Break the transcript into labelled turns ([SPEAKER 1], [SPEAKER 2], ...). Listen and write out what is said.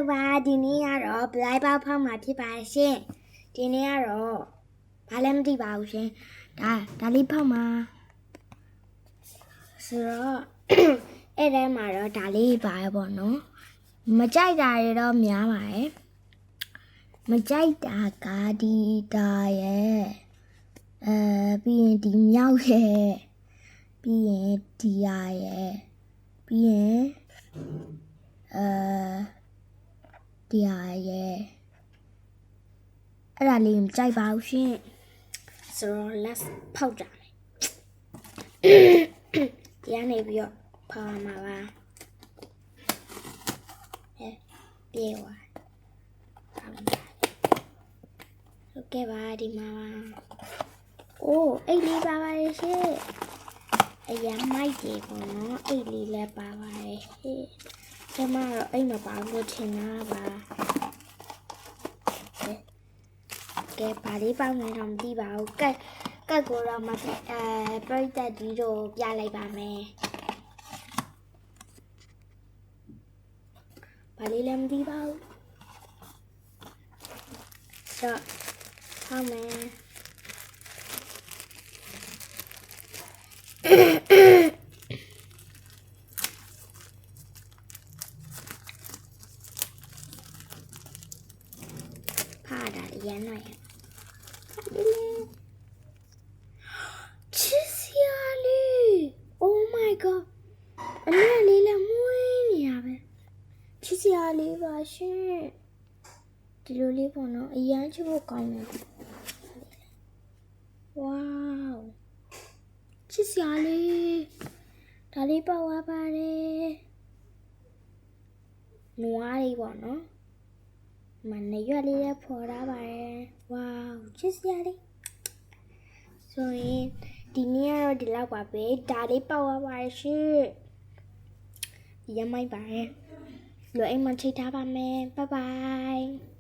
[SPEAKER 1] ba đi nè rồi lại bao phong mà thì bà xem đi nè rồi bà làm đi bao xem đã đi phong mà rồi em đây mà rồi đã đi bài bọn nó mà chạy ra đó mía mày mà chạy ra cả đi đại biển đi nhau biển đi ai biển đi aiအဲ့ဒါလေးမကြိုက်ပါဘူးရှင်ဆိုတော့ let's ဖောက်ကြမယ်ဒီကနေပြီးတော့ဖောက်မှာပါပြေသွားဟုတ်ကဲ့ပါဒီမှာပါအိုးအိတ်လေးပါပါရဲ့ရှင်အရင်မိုက်ကြီးပေါ့နော်အိတ်လေးလည်းပါပါရဲ့ကျမတော့အိတ်မပါဘူးထင်တာပါကဲဘာလေးပေါင်းနေတော့မသိပါဘူးကတ်ကိုတော့မပြိတ္တဒီတို့ပြလိုက်ပါမယ်ဘာလေးလည်းမသိပါဘူးတော့ဟောမယ်ဖာတာရမ်းလိုက်ချစ်စရာလေး Oh my god အမေလေးလည်းမွေးနေရပဲချစ်စရာလေးပါရှင်ဒီလိုလေးပေါ့နော်အရန်ချစ်ဖို့ကောင်းတယ် Wow ချစ်စရာလေးဒါလေးပေါ့ဝါပါတယ်နွားလေးပေါ့နော်မနေရွက်လေးလည်းဖော်ထားပါတယ် Wow ချစ်စရာလေးဆိုရင်ဒီနေ့ကတော့ဒီလောက်ပါပဲဒါလေးပေါ့ဝါပါတယ်ရှင်ရမ်းမိုက်ပါတယ်လို့အိမ်မှာချိန်ထားပါမယ် Bye bye